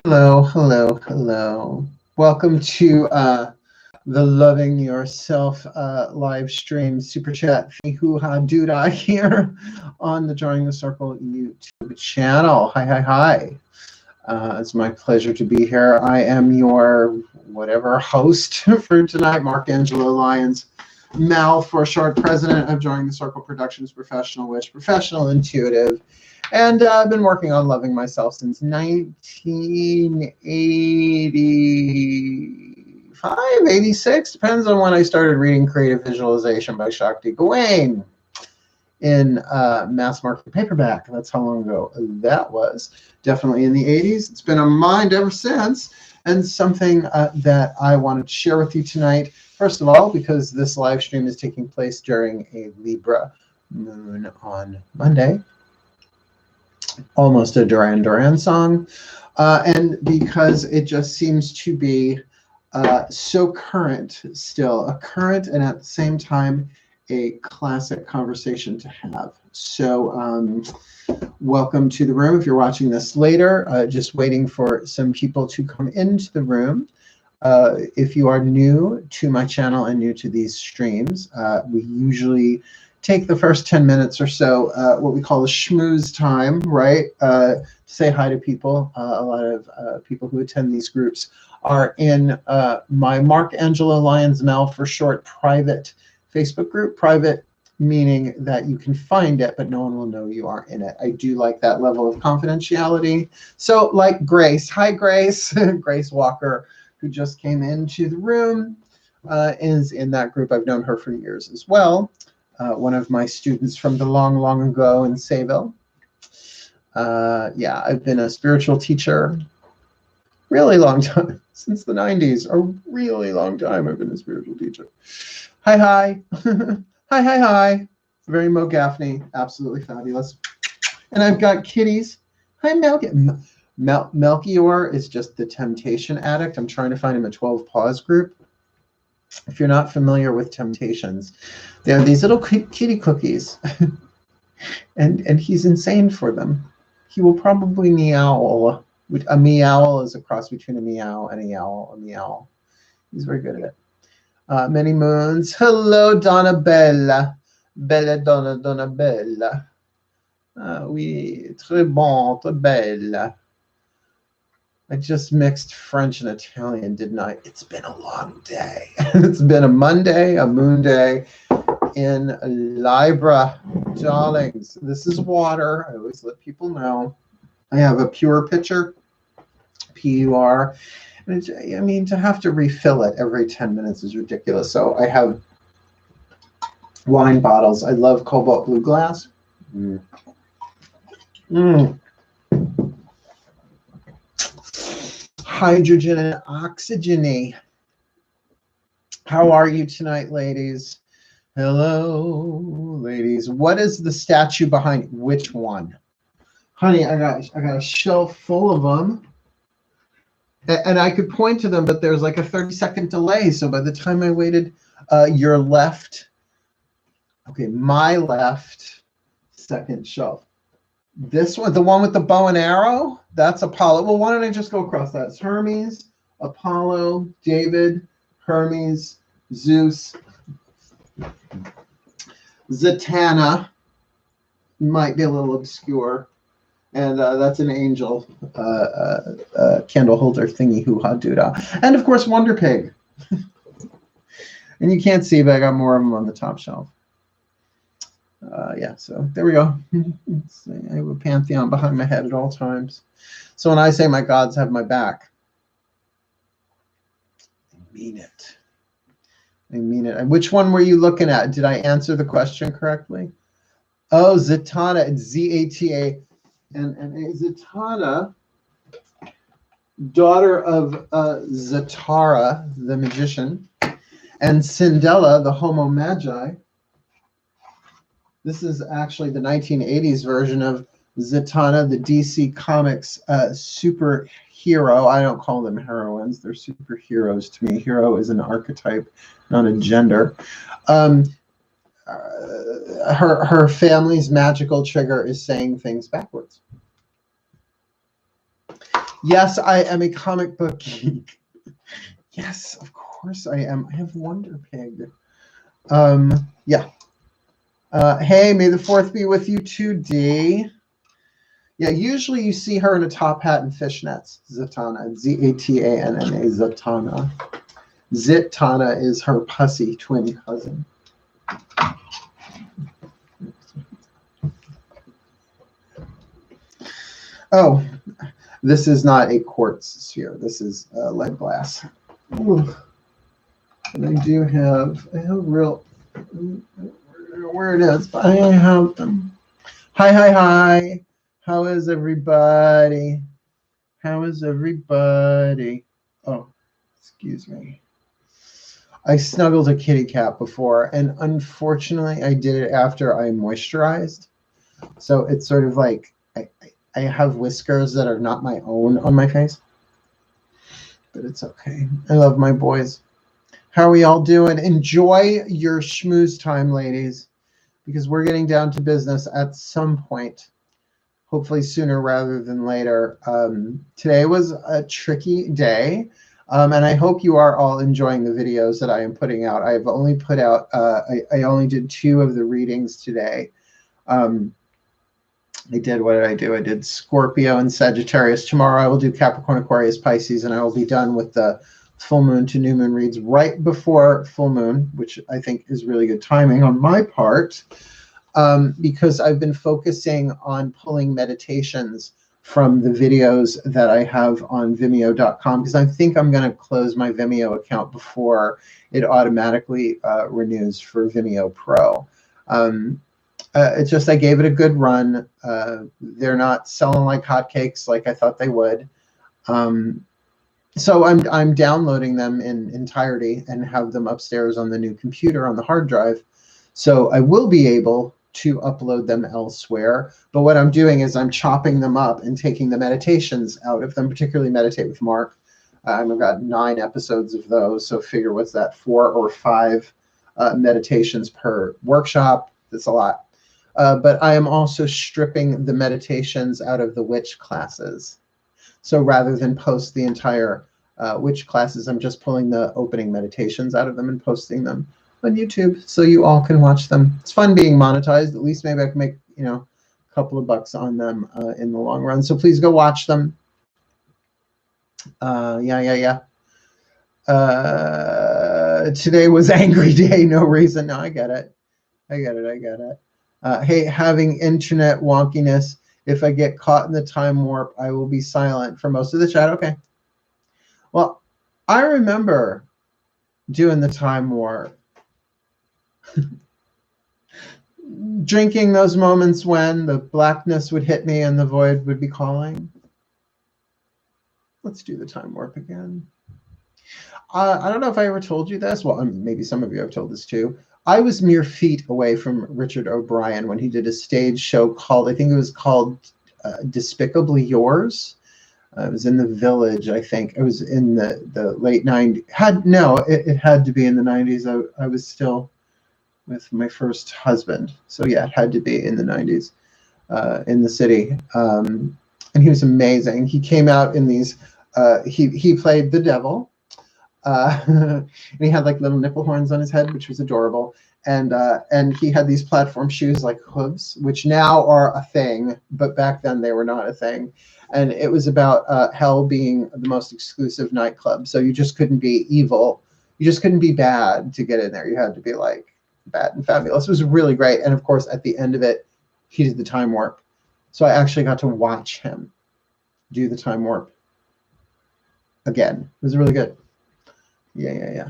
Hello, hello, hello. Welcome to the Loving Yourself live stream super chat hoo ha doodah here on the Drawing the Circle YouTube channel. Hi, hi, hi. It's my pleasure to be here. I am your whatever host for tonight, Mark Angelo Lyons. Mal for short, president of Drawing the Circle Productions, professional witch, professional intuitive. And I've been working on loving myself since 1985, 86. Depends on when I started reading Creative Visualization by Shakti Gawain in mass market paperback. That's how long ago that was. Definitely in the 80s. It's been on my mind ever since. And something that I wanted to share with you tonight. First of all, because this live stream is taking place during a Libra Moon on Monday. Almost a Duran Duran song, and because it just seems to be so current still, a current and at the same time a classic conversation to have. So welcome to the room. If you're watching this later, just waiting for some people to come into the room. If you are new to my channel and new to these streams, we usually take the first 10 minutes or so, what we call a schmooze time, right? To say hi to people. A lot of people who attend these groups are in my Mark Angelo Lyons Mel for short private Facebook group. Private meaning that you can find it, but no one will know you are in it. I do like that level of confidentiality. So like Grace, hi Grace, Grace Walker, who just came into the room, is in that group. I've known her for years as well. One of my students from the long, long ago in Sayville. Yeah, I've been a spiritual teacher really long time, since the 90s. A really long time I've been a spiritual teacher. Hi, hi. Hi, hi, hi. Very Mo Gaffney. Absolutely fabulous. And I've got kitties. Hi, Melchior is just the temptation addict. I'm trying to find him a 12 Paws group. If you're not familiar with Temptations, they're these little kitty cookies, and he's insane for them. He will probably meow. A meow is a cross between a meow and a yowl. A meow. He's very good at it. Many moons. Hello, Donna Bella. Bella Donna Donna Bella. Oui, très bon, très belle. I just mixed French and Italian, didn't I? It's been a long day. It's been a Monday, a moon day in Libra. Darlings, this is water. I always let people know. I have a pure pitcher, P-U-R. I mean, to have to refill it every 10 minutes is ridiculous. So I have wine bottles. I love cobalt blue glass. Hydrogen and oxygen-y. How are you tonight, ladies? Hello, ladies. What is the statue behind which one? Honey, I got a shelf full of them. And I could point to them, but there's like a 30-second delay. So by the time I waited, your left, okay, my left second shelf. This one, the one with the bow and arrow, that's Apollo. Well, why don't I just go across that? It's Hermes, Apollo, David, Hermes, Zeus, Zatanna, might be a little obscure, and that's an angel candle holder thingy hoo ha doodah, and of course Wonder Pig. And you can't see, but I got more of them on the top shelf. Yeah, so there we go. I have a pantheon behind my head at all times. So when I say my gods have my back, I mean it. I mean it. And which one were you looking at? Did I answer the question correctly? Oh, Zatanna. It's Z-A-T-A. And Zatanna, daughter of Zatara, the magician, and Cinderella, the homo magi. This is actually the 1980s version of Zatanna, the DC Comics superhero. I don't call them heroines. They're superheroes to me. Hero is an archetype, not a gender. Her family's magical trigger is saying things backwards. Yes, I am a comic book geek. Yes, of course I am. I have Wonder Pig. Yeah. Hey, may the 4th be with you too, D. Yeah, usually you see her in a top hat and fishnets. Zatanna, Z-A-T-A-N-N-A, Zatanna. Zatanna is her pussy twin cousin. Oh, this is not a quartz sphere. This is lead glass. Ooh. And I have real, where it is, but I have them. Hi. How is everybody? How is everybody? Oh, excuse me. I snuggled a kitty cat before, and unfortunately I did it after I moisturized. So it's sort of like I have whiskers that are not my own on my face. But it's okay. I love my boys. How are we all doing? Enjoy your schmooze time, ladies, because we're getting down to business at some point. Hopefully sooner rather than later. Today was a tricky day, and I hope you are all enjoying the videos that I am putting out. I've only put out, I only did 2 of the readings today. What did I do? I did Scorpio and Sagittarius. Tomorrow I will do Capricorn, Aquarius, Pisces, and I will be done with the full moon to new moon reads right before full moon, which I think is really good timing on my part. Because I've been focusing on pulling meditations from the videos that I have on Vimeo.com, because I think I'm going to close my Vimeo account before it automatically renews for Vimeo Pro. It's just I gave it a good run. They're not selling like hotcakes like I thought they would. So I'm downloading them in entirety and have them upstairs on the new computer on the hard drive. So I will be able to upload them elsewhere. But what I'm doing is I'm chopping them up and taking the meditations out of them, particularly Meditate with Mark. I've got 9 episodes of those. So figure what's that, 4 or 5 meditations per workshop. That's a lot. But I am also stripping the meditations out of the witch classes. So rather than post the entire witch classes, I'm just pulling the opening meditations out of them and posting them on YouTube so you all can watch them. It's fun being monetized. At least maybe I can make, a couple of bucks on them in the long run. So please go watch them. Yeah. Today was angry day, no reason. No, I get it. Hey, having internet wonkiness. If I get caught in the time warp, I will be silent for most of the chat. Okay. Well, I remember doing the time warp. Drinking those moments when the blackness would hit me and the void would be calling. Let's do the time warp again. I don't know if I ever told you this. Well, maybe some of you have told this too. I was mere feet away from Richard O'Brien when he did a stage show called, I think it was called Despicably Yours. It was in the Village, I think. It was in the late 90s. It had to be in the 90s. I was still with my first husband. So yeah, it had to be in the 90s in the city. And he was amazing. He came out in these, he played the devil. And he had like little nipple horns on his head, which was adorable. And he had these platform shoes like hooves, which now are a thing, but back then they were not a thing. And it was about hell being the most exclusive nightclub. So you just couldn't be evil. You just couldn't be bad to get in there. You had to be like bad and fabulous. It was really great. And of course, at the end of it, he did the time warp. So I actually got to watch him do the time warp again. It was really good. Yeah.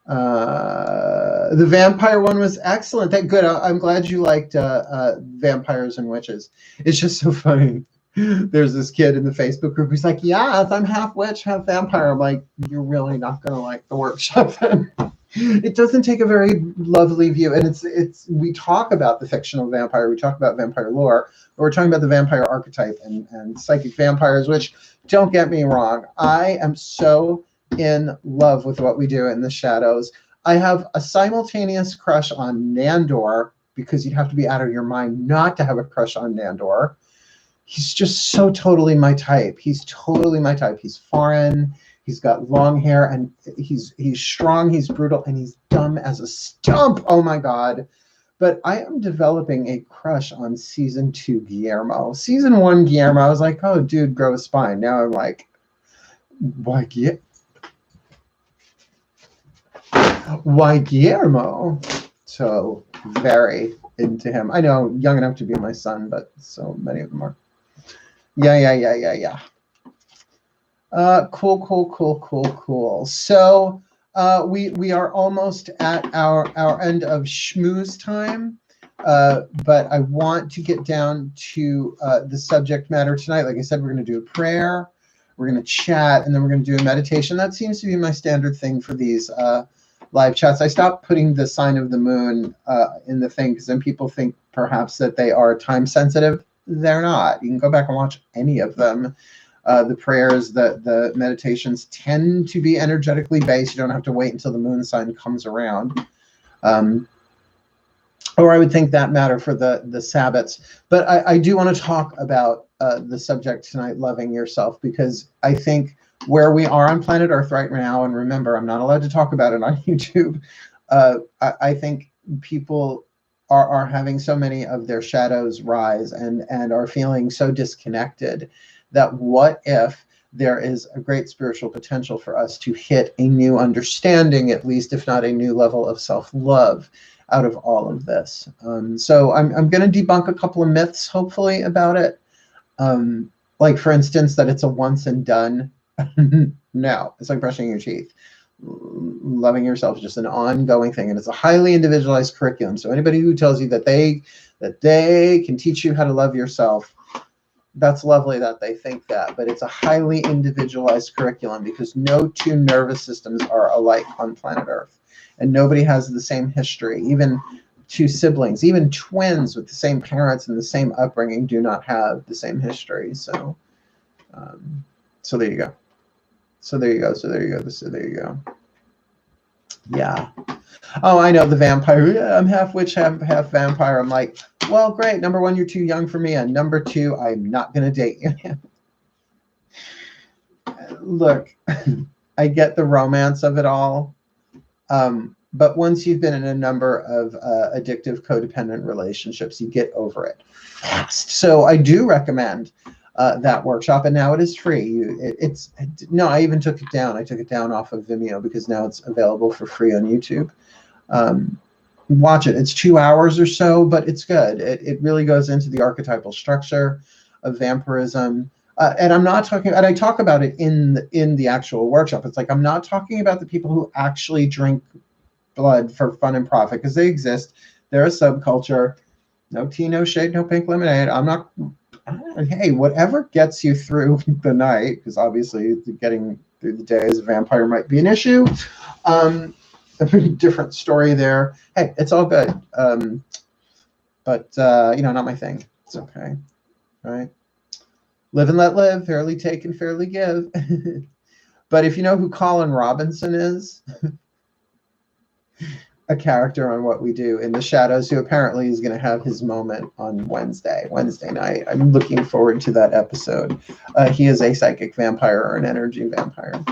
The vampire one was excellent. Good. I'm glad you liked vampires and witches. It's just so funny. There's this kid in the Facebook group who's like, yes, I'm half witch, half vampire. I'm like, you're really not going to like the workshop then. It doesn't take a very lovely view. And we talk about the fictional vampire. We talk about vampire lore. But we're talking about the vampire archetype and psychic vampires, which, don't get me wrong, I am so in love with what we do in the shadows. I have a simultaneous crush on Nandor, because you'd have to be out of your mind not to have a crush on Nandor. he's just so totally my type. He's totally my type. He's foreign. He's got long hair, and he's strong, he's brutal, and he's dumb as a stump. Oh my God. But I am developing a crush on season 2 Guillermo. Season 1 Guillermo, I was like, oh, dude, grow a spine. Now I'm like, why Guillermo? So very into him. I know, young enough to be my son, but so many of them are. Yeah. Cool. So we are almost at our end of schmooze time, but I want to get down to the subject matter tonight. Like I said, we're going to do a prayer, we're going to chat, and then we're going to do a meditation. That seems to be my standard thing for these live chats. I stopped putting the sign of the moon in the thing because then people think perhaps that they are time sensitive. They're not. You can go back and watch any of them. The prayers, the meditations tend to be energetically based. You don't have to wait until the moon sign comes around. Or I would think that matter for the Sabbats. But I do want to talk about the subject tonight, loving yourself, because I think where we are on planet Earth right now, and remember, I'm not allowed to talk about it on YouTube, I think people are having so many of their shadows rise and are feeling so disconnected that what if there is a great spiritual potential for us to hit a new understanding, at least if not a new level of self-love out of all of this. So I'm going to debunk a couple of myths, hopefully, about it. Like, for instance, that it's a once and done. No, it's like brushing your teeth. Loving yourself is just an ongoing thing, and it's a highly individualized curriculum. So anybody who tells you that they can teach you how to love yourself, that's lovely that they think that, but it's a highly individualized curriculum because no two nervous systems are alike on planet Earth, and nobody has the same history. Even two siblings, even twins with the same parents and the same upbringing do not have the same history. So there you go. So there you go. Yeah. Oh, I know, the vampire. Yeah, I'm half witch, half vampire. I'm like, well, great. Number one, you're too young for me. And number two, I'm not going to date you. Look, I get the romance of it all. But once you've been in a number of addictive, codependent relationships, you get over it fast. So I do recommend that workshop, and now it is free. No, I even took it down. I took it down off of Vimeo because now it's available for free on YouTube. Watch it. It's 2 hours or so, but it's good. It really goes into the archetypal structure of vampirism. And I'm not talking, and I talk about it in the actual workshop. It's like, I'm not talking about the people who actually drink blood for fun and profit, because they exist. They're a subculture. No tea, no shade, no pink lemonade. I'm not. Hey, whatever gets you through the night, because obviously getting through the day as a vampire might be an issue. A pretty different story there. Hey, it's all good. But not my thing. It's okay. Right? Live and let live, fairly take and fairly give. But if you know who Colin Robinson is, a character on What We Do in the Shadows, who apparently is going to have his moment on Wednesday night. I'm looking forward to that episode. He is a psychic vampire or an energy vampire.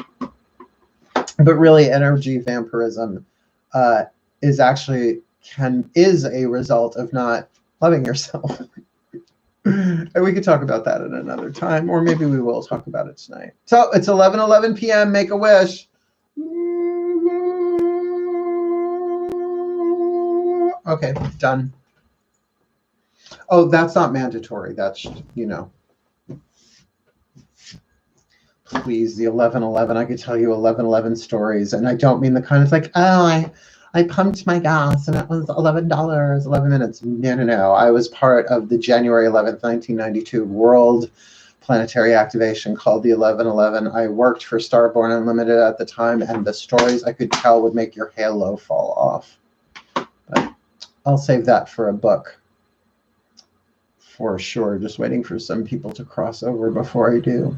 But really, energy vampirism is a result of not loving yourself. And we could talk about that at another time, or maybe we will talk about it tonight. So it's 11:11 p.m. Make a wish. Okay, done. Oh, that's not mandatory. That's, Please, the 11:11. I could tell you 11:11 stories, and I don't mean the kind of like, oh, I pumped my gas and it was $11, 11 minutes. No. I was part of the January 11th, 1992 World Planetary Activation called the 11:11. I worked for Starborn Unlimited at the time, and the stories I could tell would make your halo fall off. But I'll save that for a book. For sure. Just waiting for some people to cross over before I do.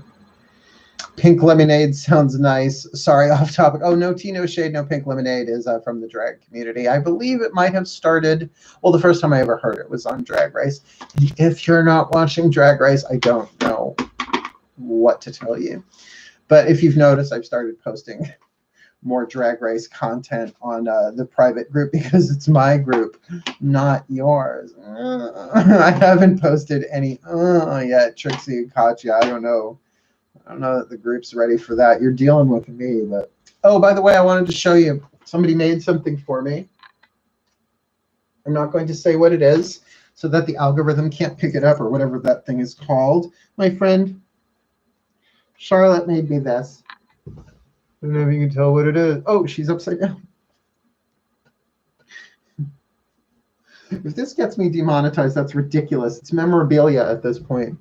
Pink lemonade sounds nice. Sorry, off topic. Oh, no tea, no shade, no pink lemonade is from the drag community. I believe it might have started, well, the first time I ever heard it was on Drag Race. And if you're not watching Drag Race, I don't know what to tell you. But if you've noticed, I've started posting more Drag Race content on the private group because it's my group, not yours. I haven't posted any yet, Trixie and Katya. I don't know that the group's ready for that. You're dealing with me, but oh, by the way, I wanted to show you. Somebody made something for me. I'm not going to say what it is so that the algorithm can't pick it up or whatever that thing is called. My friend Charlotte made me this. I don't know if you can tell what it is. Oh, she's upside down. If this gets me demonetized, that's ridiculous. It's memorabilia at this point.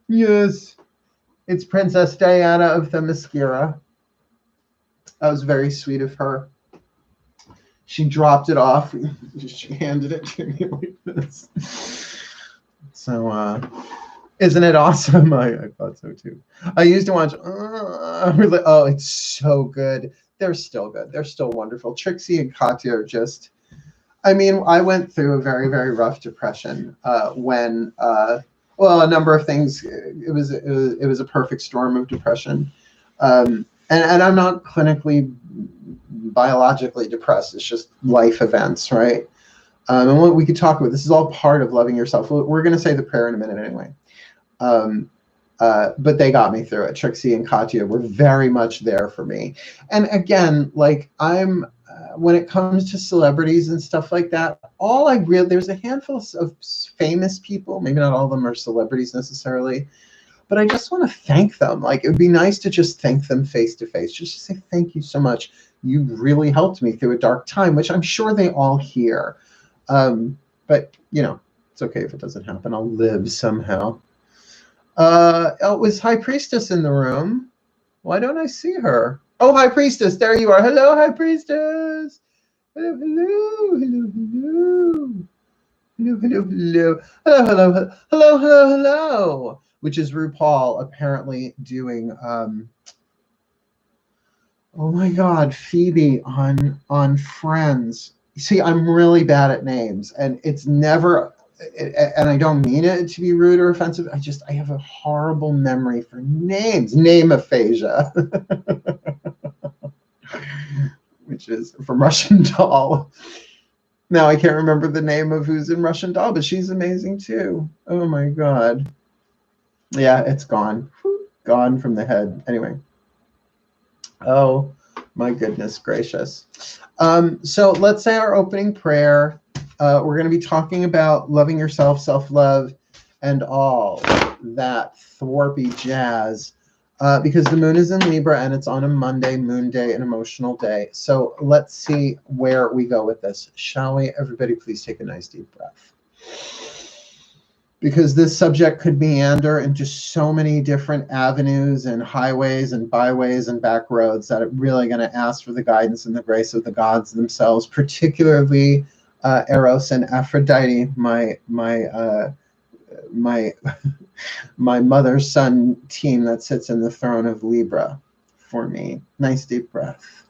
Yes. It's Princess Diana of the Mascara. That was very sweet of her. She dropped it off. She handed it to me like this. So, isn't it awesome? I thought so too. I used to watch. Oh, it's so good. They're still good. They're still wonderful. Trixie and Katya are just. I mean, I went through a very, very rough depression when. Well, a number of things. It was a perfect storm of depression, and I'm not clinically, biologically depressed. It's just life events, right? And what we could talk about. This is all part of loving yourself. We're going to say the prayer in a minute, anyway. But they got me through it. Trixie and Katya were very much there for me. And again, like when it comes to celebrities and stuff like that, there's a handful of famous people, maybe not all of them are celebrities necessarily, but I just want to thank them. Like, it would be nice to just thank them face to face, just to say, thank you so much. You really helped me through a dark time, which I'm sure they all hear. But, it's okay if it doesn't happen. I'll live somehow. It was High Priestess in the room. Why don't I see her? Oh, High Priestess, there you are. Hello, High Priestess. Hello, hello, hello, hello. Hello, hello, hello. Hello, hello, hello, hello, hello, hello. Which is RuPaul apparently doing oh my God, Phoebe on Friends. See, I'm really bad at names, and it's never, and I don't mean it to be rude or offensive. I have a horrible memory for names. Name aphasia. Which is from Russian Doll. Now I can't remember the name of who's in Russian Doll, but she's amazing too. Oh my God. Yeah, it's gone. Gone from the head. Anyway. Oh my goodness gracious. So let's say our opening prayer. We're going to be talking about loving yourself, self-love, and all that thwarpy jazz. Because the moon is in Libra and it's on a Monday, moon day, an emotional day. So let's see where we go with this. Shall we? Everybody, please take a nice deep breath. Because this subject could meander into so many different avenues and highways and byways and back roads that it's really going to ask for the guidance and the grace of the gods themselves, particularly Eros and Aphrodite, my mother's son team that sits in the throne of Libra for me. Nice deep breath.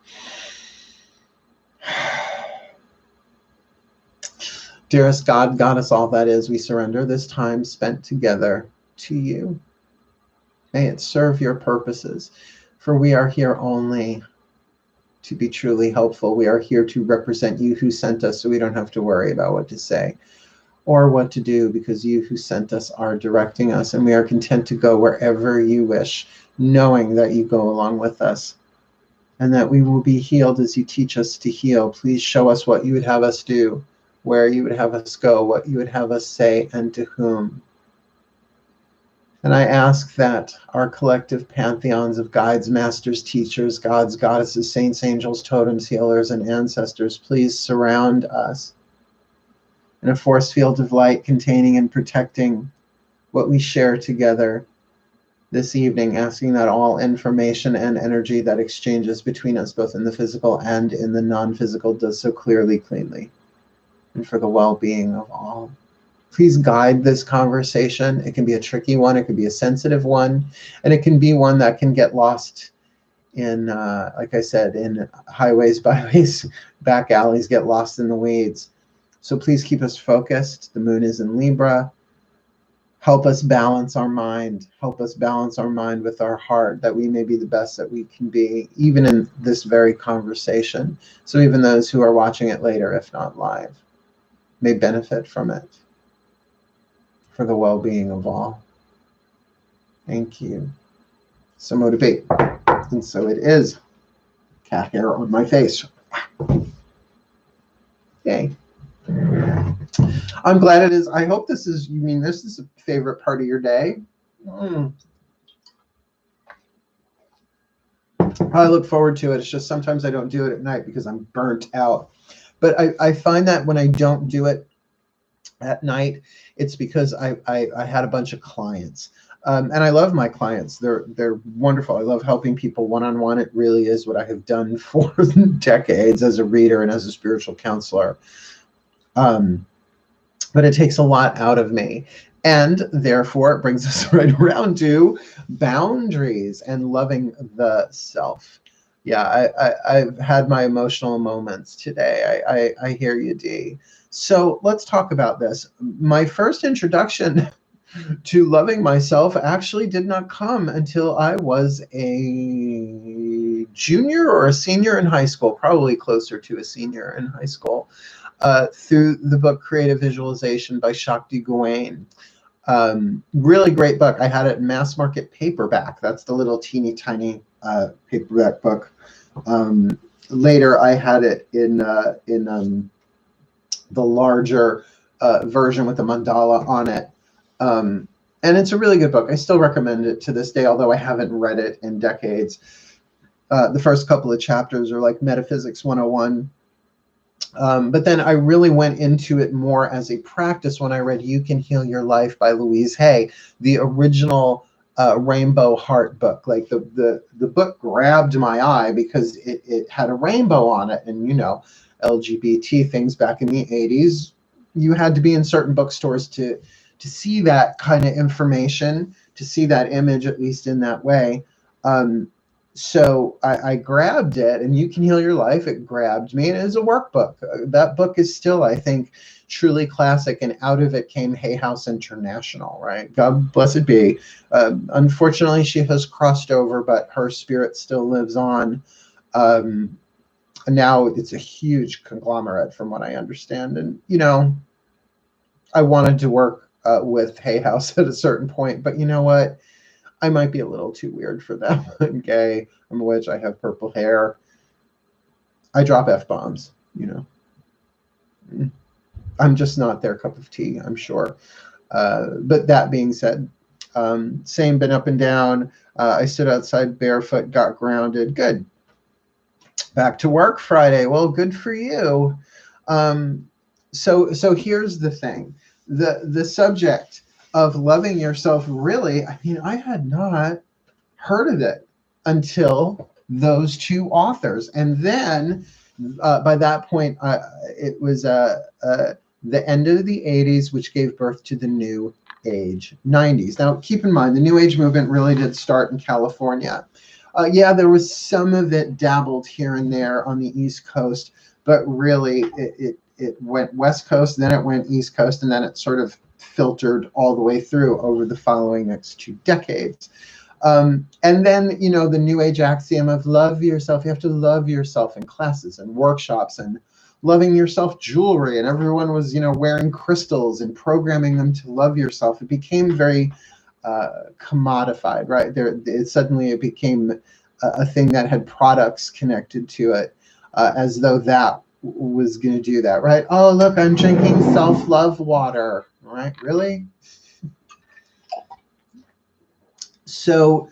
Dearest God, Goddess, all that is, we surrender this time spent together to you. May it serve your purposes, for we are here only to be truly helpful. We are here to represent you who sent us, so we don't have to worry about what to say or what to do, because you who sent us are directing us, and we are content to go wherever you wish, knowing that you go along with us and that we will be healed as you teach us to heal. Please show us what you would have us do, where you would have us go, what you would have us say, and to whom. And I ask that our collective pantheons of guides, masters, teachers, gods, goddesses, saints, angels, totems, healers, and ancestors, please surround us in a force field of light containing and protecting what we share together this evening, asking that all information and energy that exchanges between us, both in the physical and in the non-physical, does so clearly, cleanly, and for the well-being of all. Please guide this conversation. It can be a tricky one. It could be a sensitive one. And it can be one that can get lost in, like I said, in highways, byways, back alleys, get lost in the weeds. So please keep us focused. The moon is in Libra. Help us balance our mind. Help us balance our mind with our heart, that we may be the best that we can be, even in this very conversation. So even those who are watching it later, if not live, may benefit from it for the well-being of all. Thank you. So motivate. And so it is. Cat hair on my face. Yay. I'm glad it is. I hope this is, you mean this is a favorite part of your day? I look forward to it. It's just sometimes I don't do it at night because I'm burnt out. But I find that when I don't do it at night, it's because I had a bunch of clients. And I love my clients. They're wonderful. I love helping people one-on-one. It really is what I have done for decades as a reader and as a spiritual counselor. But it takes a lot out of me. And therefore, it brings us right around to boundaries and loving the self. Yeah, I've had my emotional moments today. I hear you, Dee. So let's talk about this. My first introduction to loving myself actually did not come until I was a junior or a senior in high school, probably closer to a senior in high school, through the book Creative Visualization by Shakti Gawain. Really great book. I had it in mass market paperback. That's the little teeny tiny paperback book. Later, I had it in the larger version with the mandala on it. And it's a really good book. I still recommend it to this day, although I haven't read it in decades. The first couple of chapters are like Metaphysics 101. But then I really went into it more as a practice when I read You Can Heal Your Life by Louise Hay, the original Rainbow Heart book. Like the book grabbed my eye because it had a rainbow on it. And, you know, LGBT things back in the 80s, you had to be in certain bookstores to see that kind of information, to see that image, at least in that way. So I grabbed it, and You Can Heal Your Life, it grabbed me, and it is a workbook. That book is still, I think, truly classic, and out of it came Hay House International, right? God bless it be. Unfortunately, she has crossed over, but her spirit still lives on. Now it's a huge conglomerate from what I understand. And, you know, I wanted to work with Hay House at a certain point, but you know what? I might be a little too weird for them. I'm gay, I'm a witch, I have purple hair. I drop F-bombs, you know. I'm just not their cup of tea, I'm sure. But that being said, same, been up and down. I stood outside barefoot, got grounded. Good. Back to work Friday. Well, good for you. So here's the thing. The subject of loving yourself, really, I mean, I had not heard of it until those two authors. And then by that point, it was the end of the 80s, which gave birth to the New Age 90s. Now, keep in mind, the New Age movement really did start in California. Yeah, there was some of it dabbled here and there on the East Coast, but really it went West Coast, then it went East Coast, and then it sort of filtered all the way through over the following next 2 decades. And then, you know, the New Age axiom of love yourself. You have to love yourself in classes and workshops, and loving yourself jewelry. And everyone was, you know, wearing crystals and programming them to love yourself. It became very commodified, right? Suddenly it became a thing that had products connected to it, as though that was going to do that, right? Oh, look, I'm drinking self-love water, right? Really? So,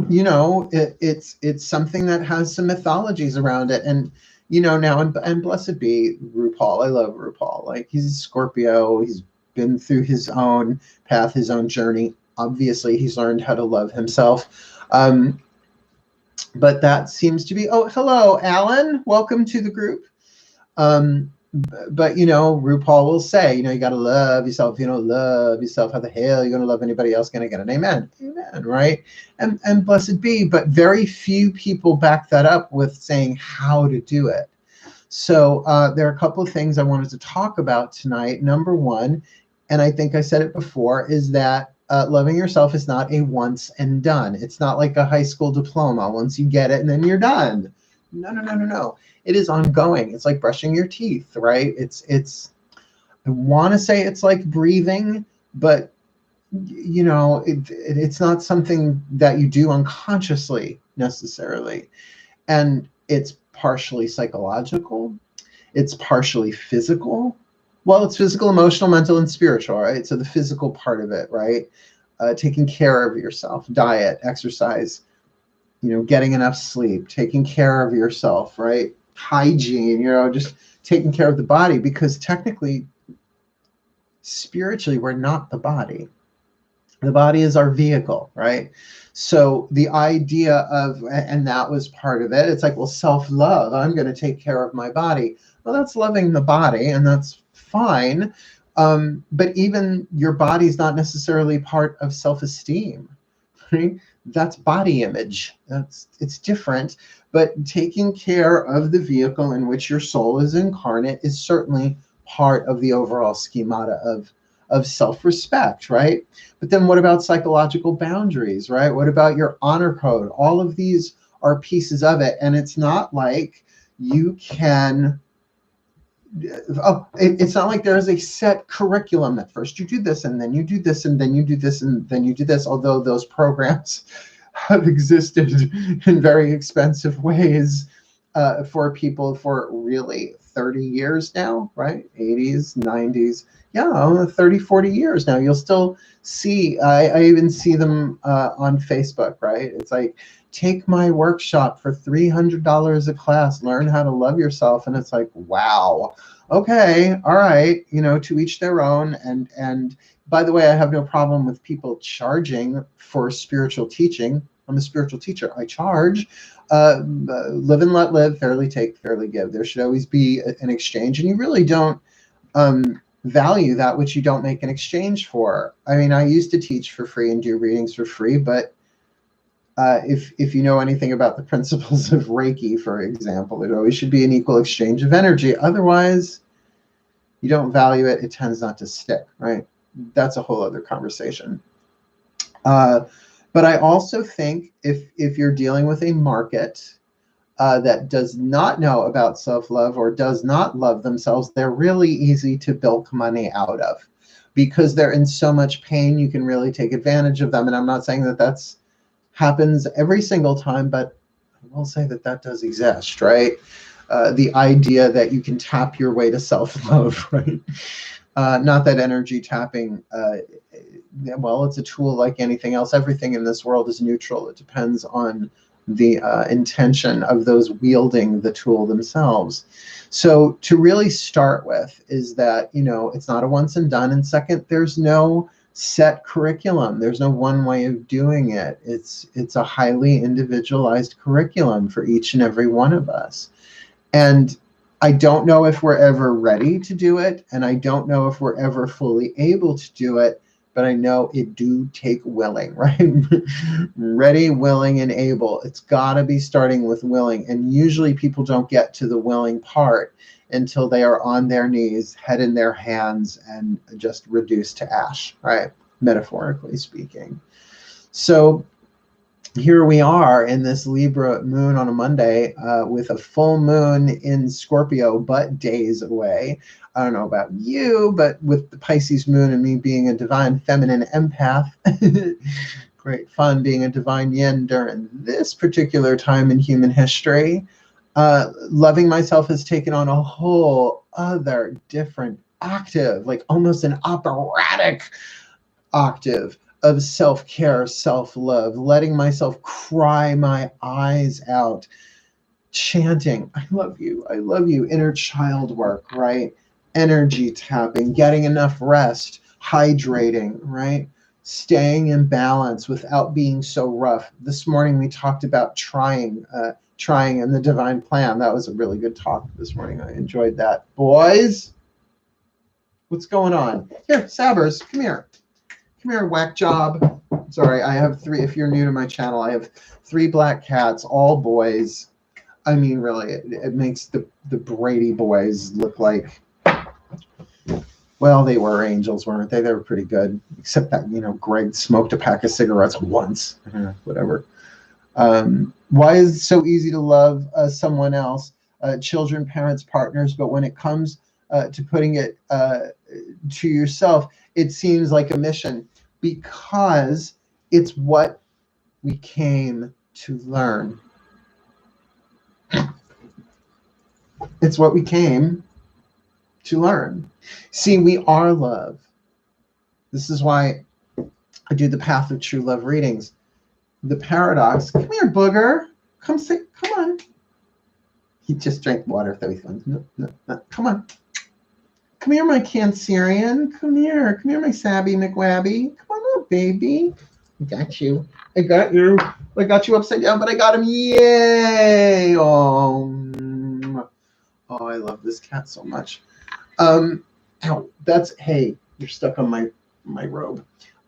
you know, it's something that has some mythologies around it. And, you know, now, and blessed be RuPaul. I love RuPaul. Like, he's a Scorpio. He's been through his own path, his own journey. Obviously, he's learned how to love himself. But that seems to be, oh, hello, Alan. Welcome to the group. but you know, RuPaul will say, you know, you got to love yourself. If you don't love yourself, how the hell are you going to love anybody else? Going to get an amen? Amen, right? And blessed be. But very few people back that up with saying how to do it. So there are a couple of things I wanted to talk about tonight. Number one, and I think I said it before, is that loving yourself is not a once and done. It's not like a high school diploma. Once you get it and then you're done. No, no, no, no, no. It is ongoing. It's like brushing your teeth, right? I want to say it's like breathing, but you know, it's not something that you do unconsciously necessarily. And it's partially psychological. It's partially physical. Well, it's physical, emotional, mental, and spiritual, right? So the physical part of it, right? Taking care of yourself, diet, exercise, you know, getting enough sleep, taking care of yourself, right? Hygiene, you know, just taking care of the body, because technically, spiritually, we're not the body. The body is our vehicle, right? So the idea of, and that was part of it, it's like, well, self-love, I'm going to take care of my body. Well, that's loving the body, and that's fine. But even your body's not necessarily part of self-esteem, right? That's body image. It's different. But taking care of the vehicle in which your soul is incarnate is certainly part of the overall schemata of self-respect, right? But then what about psychological boundaries, right? What about your honor code? All of these are pieces of it. And it's not like you can, it's not like there is a set curriculum that first you do this, and then you do this, and then you do this, and then you do this, although those programs have existed in very expensive ways for people for really 30 years now, right? 80s, 90s. Yeah, 30, 40 years now. You'll still see, I even see them on Facebook, right? It's like, take my workshop for $300 a class, learn how to love yourself. And it's like, wow, okay, all right, you know, to each their own. And by the way, I have no problem with people charging for spiritual teaching. I'm a spiritual teacher. I charge. Live and let live, fairly take, fairly give. There should always be an exchange, and you really don't value that which you don't make an exchange for. I mean, I used to teach for free and do readings for free, but if you know anything about the principles of Reiki, for example, it always should be an equal exchange of energy. Otherwise, you don't value it, it tends not to stick, right? That's a whole other conversation. But I also think if you're dealing with a market that does not know about self-love or does not love themselves, they're really easy to bilk money out of, because they're in so much pain. You can really take advantage of them. And I'm not saying that that's happens every single time, but I will say that that does exist, right? The idea that you can tap your way to self-love, right? Not that energy tapping, well, it's a tool like anything else. Everything in this world is neutral. It depends on the intention of those wielding the tool themselves. So to really start with is that, you know, it's not a once and done. And second, there's no set curriculum. There's no one way of doing it. It's a highly individualized curriculum for each and every one of us. And I don't know if we're ever ready to do it, and I don't know if we're ever fully able to do it, but I know it do take willing, right? Ready, willing, and able. It's got to be starting with willing. And usually people don't get to the willing part until they are on their knees, head in their hands, and just reduced to ash, right? Metaphorically speaking. So here we are in this Libra moon on a Monday with a full moon in Scorpio, but days away. I don't know about you, but with the Pisces moon and me being a divine feminine empath, great fun being a divine yin during this particular time in human history. Loving myself has taken on a whole other different octave, like almost an operatic octave of self-care, self-love, letting myself cry my eyes out, chanting, I love you, inner child work, right? Energy tapping, getting enough rest, hydrating, right? Staying in balance without being so rough. This morning we talked about trying trying in the divine plan. That was a really good talk this morning. I enjoyed that. Boys, what's going on? Here, Sabbers, come here. Come here, whack job. Sorry, I have 3. If you're new to my channel, I have 3 black cats, all boys. I mean, really, it makes the Brady boys look like, well, they were angels, weren't they? They were pretty good, except that, you know, Greg smoked a pack of cigarettes once. Whatever. Why is it so easy to love someone else, children, parents, partners, but when it comes to putting it to yourself, it seems like a mission? Because it's what we came to learn. It's what we came to learn. See, we are love. This is why I do the Path of True Love readings. The paradox. Come here, booger. Come sit. Come on. He just drank water. So he's going, no, no, no. Come on. Come here, my Cancerian. Come here. Come here, my Sabby McWabby. Come on up, baby. I got you. I got you. I got you upside down, but I got him. Yay! Oh, I love this cat so much. Ow, that's, hey, you're stuck on my robe.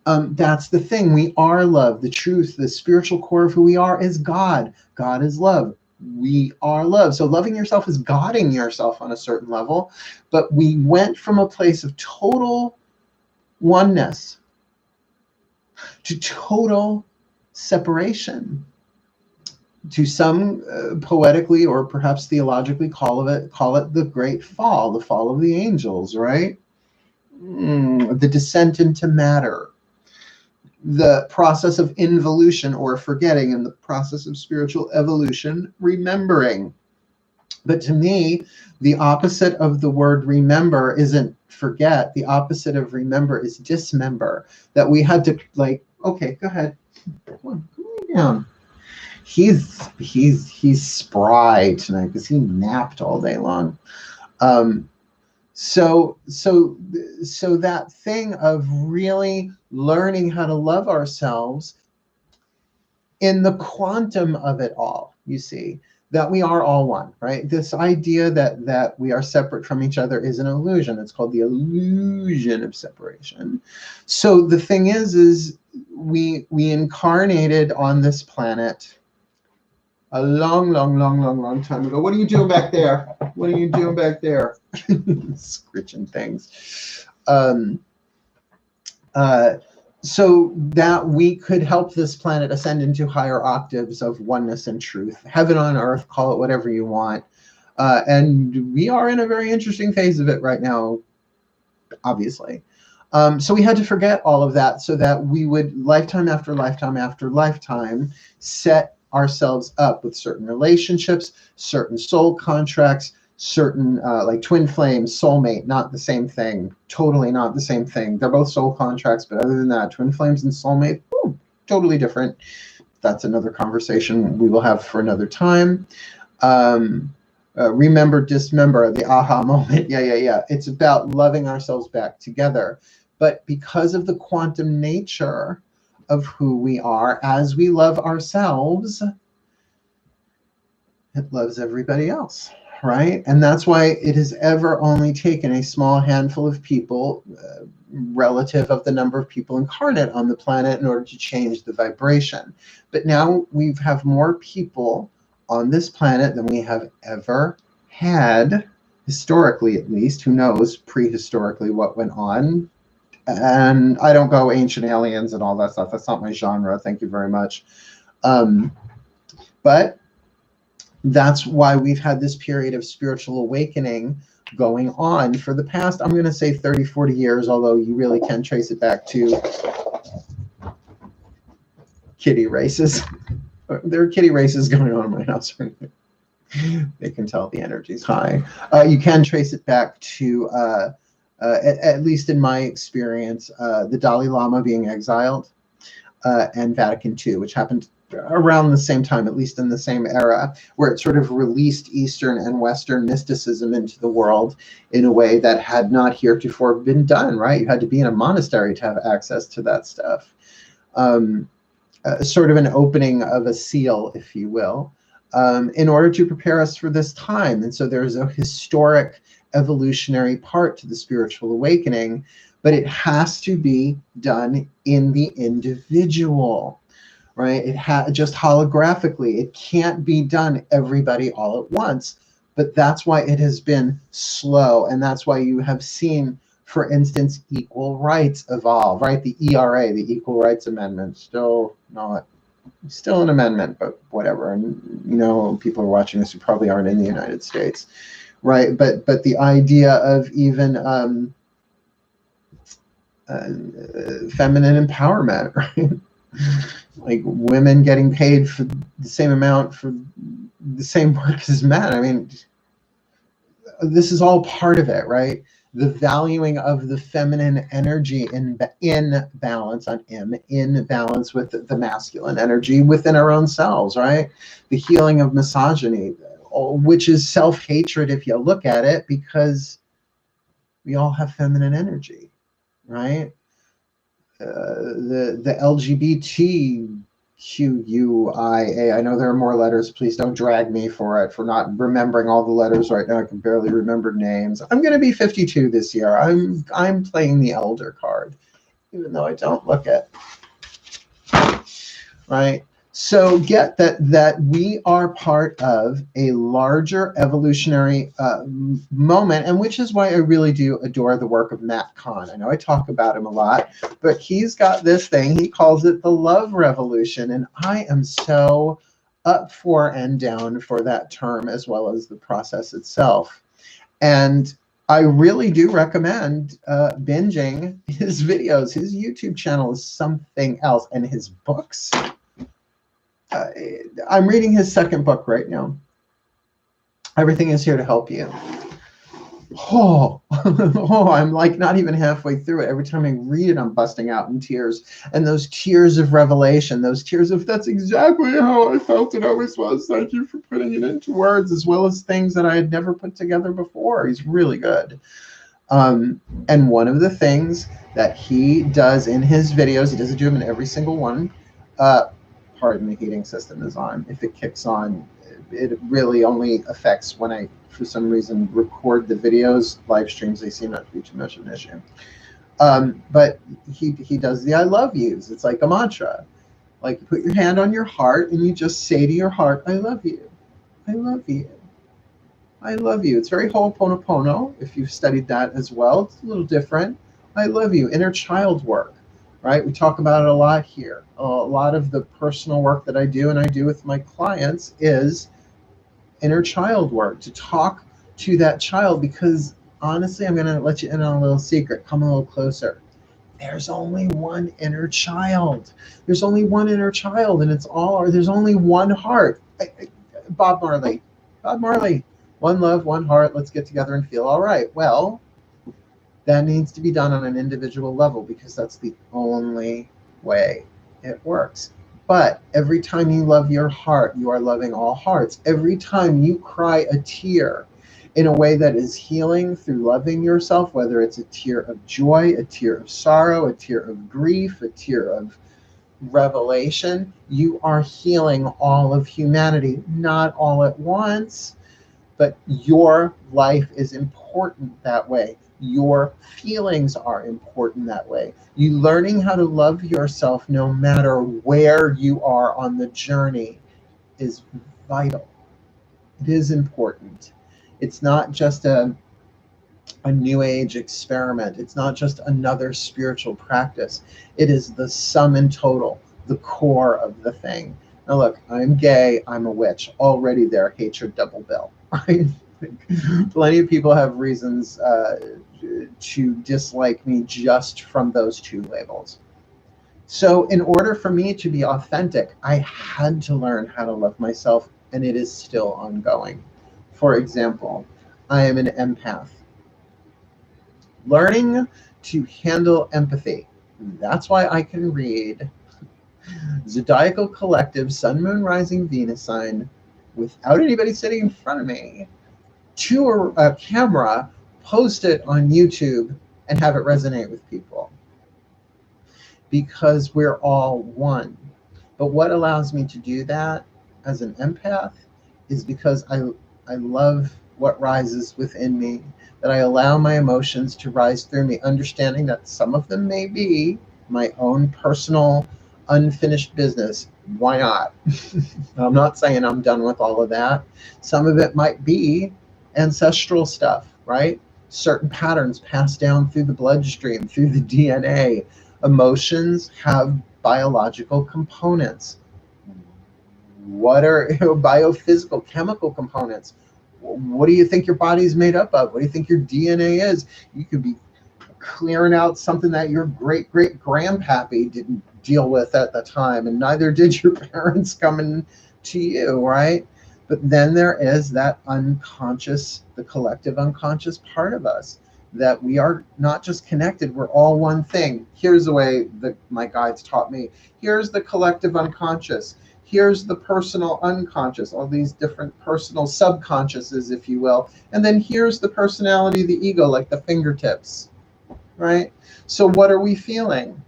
That's the thing. We are love. The truth, the spiritual core of who we are is God. God is love. We are love. So loving yourself is godding yourself on a certain level. But we went from a place of total oneness to total separation. To some poetically or perhaps theologically call it the great fall, the fall of the angels, right? The descent into matter, the process of involution or forgetting, and the process of spiritual evolution, remembering. But to me, the opposite of the word remember isn't forget. The opposite of remember is dismember. That we had to, like, okay, go ahead, come lay down. He's spry tonight because he napped all day long. So that thing of really learning how to love ourselves in the quantum of it all, you see, that we are all one, right? This idea that we are separate from each other is an illusion. It's called the illusion of separation. So the thing is we incarnated on this planet a long time ago. What are you doing back there? What are you doing back there? Scritching things. So that we could help this planet ascend into higher octaves of oneness and truth. Heaven on earth, call it whatever you want. And we are in a very interesting phase of it right now, obviously. So we had to forget all of that so that we would, lifetime after lifetime after lifetime, set ourselves up with certain relationships, certain soul contracts, certain like twin flames, soulmate, not the same thing, totally not the same thing. They're both soul contracts, but other than that, twin flames and soulmate, totally different. That's another conversation we will have for another time. Remember, dismember, the aha moment. Yeah. It's about loving ourselves back together. But because of the quantum nature of who we are, as we love ourselves, it loves everybody else, right? And that's why it has ever only taken a small handful of people, relative of the number of people incarnate on the planet, in order to change the vibration. But now we have more people on this planet than we have ever had, historically at least. Who knows prehistorically what went on? And I don't go ancient aliens and all that stuff. That's not my genre. Thank you very much. But that's why we've had this period of spiritual awakening going on for the past, I'm going to say 30, 40 years, although you really can trace it back to kitty races. There are kitty races going on in my house right now. They can tell the energy's high. You can trace it back to at least in my experience, the Dalai Lama being exiled, and Vatican II, which happened around the same time, at least in the same era, where it sort of released Eastern and Western mysticism into the world in a way that had not heretofore been done, right? You had to be in a monastery to have access to that stuff. Sort of an opening of a seal, if you will. in order to prepare us for this time. And so there's a historic evolutionary part to the spiritual awakening, but it has to be done in the individual, right? Just holographically. It can't be done everybody all at once, but that's why it has been slow. And that's why you have seen, for instance, equal rights evolve, right? The ERA, the Equal Rights Amendment, still an amendment, but whatever. And you know, people are watching this who probably aren't in the United States, right? But the idea of even feminine empowerment, right? Like women getting paid for the same amount for the same work as men. I mean, this is all part of it, right? The valuing of the feminine energy in balance in balance with the masculine energy within our own selves, right? The healing of misogyny, which is self-hatred if you look at it, because we all have feminine energy, right? The LGBTQIA. I know there are more letters. Please don't drag me for not remembering all the letters right now. I can barely remember names. I'm going to be 52 this year. I'm playing the elder card, even though I don't look it. Right. So get that we are part of a larger evolutionary moment, and which is why I really do adore the work of Matt Kahn. I know I talk about him a lot, but he's got this thing. He calls it the love revolution, and I am so up for and down for that term, as well as the process itself. And I really do recommend binging his videos. His YouTube channel is something else, and his books. I'm reading his second book right now. Everything is Here to Help You. Oh, I'm like not even halfway through it. Every time I read it, I'm busting out in tears. And those tears of revelation, those tears of that's exactly how I felt it always was. Thank you for putting it into words, as well as things that I had never put together before. He's really good. And one of the things that he does in his videos, he doesn't do them in every single one. Pardon, the heating system is on. If it kicks on, it really only affects when I, for some reason, record the videos. Live streams, they seem not to be too much of an issue. But he does the I love yous. It's like a mantra. Like you put your hand on your heart and you just say to your heart, I love you. I love you. I love you. It's very Ho'oponopono, if you've studied that as well. It's a little different. I love you. Inner child work. Right? We talk about it a lot here. A lot of the personal work that I do and I do with my clients is inner child work, to talk to that child, because honestly, I'm going to let you in on a little secret. Come a little closer. There's only one inner child. There's only one inner child, and it's all, there's only one heart. Bob Marley, one love, one heart. Let's get together and feel all right. Well, that needs to be done on an individual level, because that's the only way it works. But every time you love your heart, you are loving all hearts. Every time you cry a tear in a way that is healing through loving yourself, whether it's a tear of joy, a tear of sorrow, a tear of grief, a tear of revelation, you are healing all of humanity, not all at once, but your life is important that way. Your feelings are important that way. You learning how to love yourself no matter where you are on the journey is vital. It is important. It's not just a new age experiment. It's not just another spiritual practice. It is the sum and total, the core of the thing. Now look, I'm gay, I'm a witch. Already there, hatred double bill. Right? Plenty of people have reasons to dislike me just from those two labels. So in order for me to be authentic, I had to learn how to love myself, and it is still ongoing. For example, I am an empath. Learning to handle empathy. That's why I can read Zodiacal Collective, Sun, Moon, Rising, Venus sign without anybody sitting in front of me to a camera, post it on YouTube, and have it resonate with people. Because we're all one. But what allows me to do that as an empath is because I love what rises within me, that I allow my emotions to rise through me, understanding that some of them may be my own personal unfinished business. Why not? I'm not saying I'm done with all of that. Some of it might be ancestral stuff, right? Certain patterns passed down through the bloodstream, through the DNA. Emotions have biological components. What are biophysical, chemical components? What do you think your body's made up of? What do you think your DNA is? You could be clearing out something that your great great grandpappy didn't deal with at the time, and neither did your parents coming to you, right? But then there is that unconscious, the collective unconscious part of us, that we are not just connected, we're all one thing. Here's the way that my guides taught me. Here's the collective unconscious. Here's the personal unconscious, all these different personal subconsciouses, if you will. And then here's the personality, the ego, like the fingertips, right? So what are we feeling?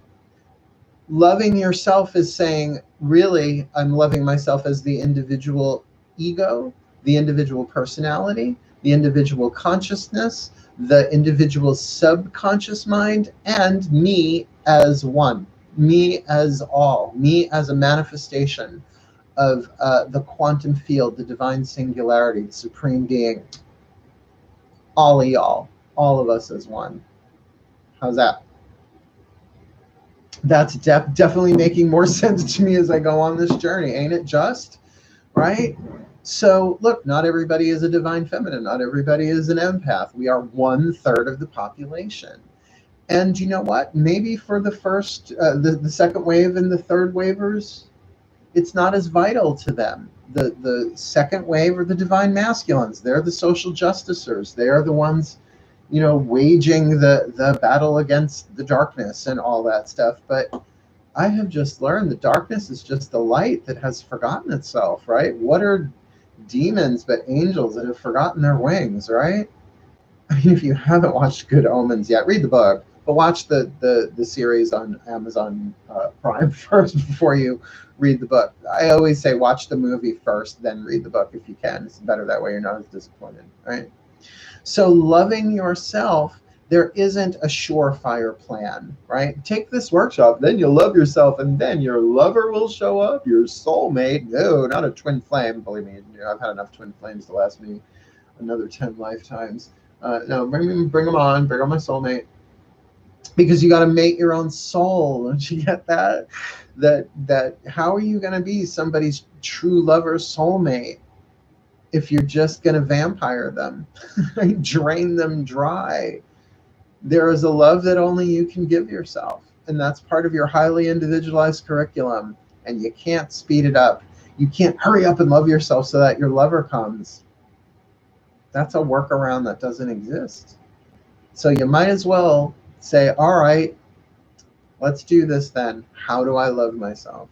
Loving yourself is saying, really, I'm loving myself as the individual ego, the individual personality, the individual consciousness, the individual subconscious mind, and me as one, me as all, me as a manifestation of the quantum field, the divine singularity, the supreme being, all of y'all, all of us as one. How's that? That's definitely making more sense to me as I go on this journey, ain't it just? Right? So look, not everybody is a divine feminine. Not everybody is an empath. We are 1/3 of the population. And you know what? Maybe for the first, the second wave and the third wavers, it's not as vital to them. The second wave are the divine masculines. They're the social justicers. They are the ones, waging the battle against the darkness and all that stuff. But I have just learned that darkness is just the light that has forgotten itself, right? What are demons but angels that have forgotten their wings, right? I mean, if you haven't watched Good Omens yet, read the book, but watch the series on Amazon Prime first before you read the book. I always say watch the movie first, then read the book if you can. It's better that way. You're not as disappointed, right? So loving yourself, there isn't a surefire plan, right? Take this workshop, then you'll love yourself, and then your lover will show up, your soulmate. No, not a twin flame. Believe me, I've had enough twin flames to last me another 10 lifetimes. No, bring them on, bring on my soulmate. Because you got to mate your own soul. Don't you get that? That how are you going to be somebody's true lover soulmate if you're just going to vampire them, drain them dry? There is a love that only you can give yourself. And that's part of your highly individualized curriculum. And you can't speed it up. You can't hurry up and love yourself so that your lover comes. That's a workaround that doesn't exist. So you might as well say, all right, let's do this then. How do I love myself?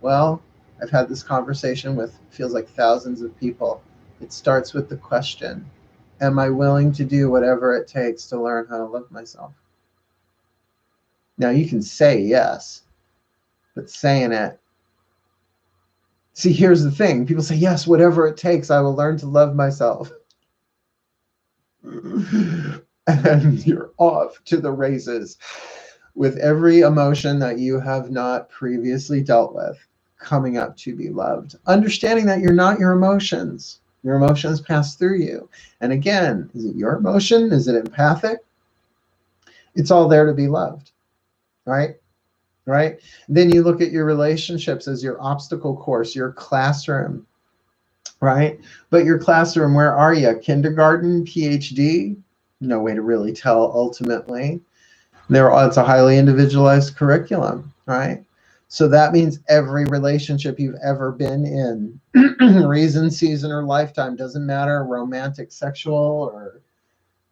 Well, I've had this conversation with, feels like, thousands of people. It starts with the question, am I willing to do whatever it takes to learn how to love myself? Now, you can say yes, but saying it. See, here's the thing. People say, yes, whatever it takes, I will learn to love myself. And you're off to the races with every emotion that you have not previously dealt with coming up to be loved. Understanding that you're not your emotions. Your emotions pass through you. And again, is it your emotion? Is it empathic? It's all there to be loved, right? Right? Then you look at your relationships as your obstacle course, your classroom, right? But your classroom, where are you? Kindergarten, PhD? No way to really tell ultimately. It's a highly individualized curriculum, right? So that means every relationship you've ever been in, reason, season, or lifetime, doesn't matter, romantic, sexual, or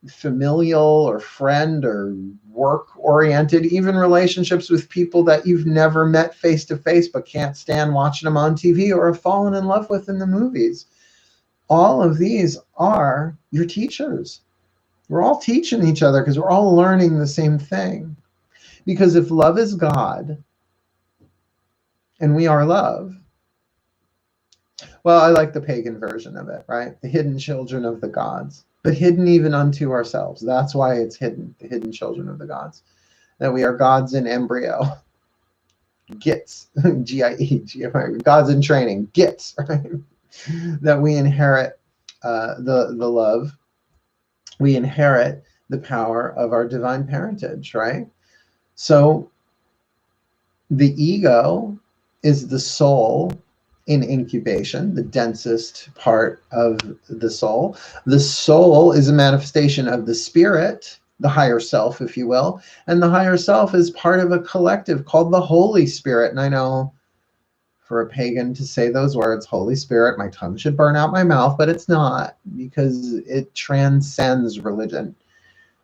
familial, or friend, or work-oriented, even relationships with people that you've never met face-to-face but can't stand watching them on TV or have fallen in love with in the movies. All of these are your teachers. We're all teaching each other because we're all learning the same thing. Because if love is God and we are love, Well, I like the pagan version of it, right? The hidden children of the gods, but hidden even unto ourselves. That's why it's hidden, the hidden children of the gods. That we are gods in embryo. Gits, G-I-E, gods in training, gits, right? That we inherit the love. We inherit the power of our divine parentage, right? So the ego is the soul in incubation, the densest part of the soul. The soul is a manifestation of the spirit, the higher self, if you will. And the higher self is part of a collective called the Holy Spirit. And I know for a pagan to say those words, Holy Spirit, my tongue should burn out my mouth, but it's not, because it transcends religion.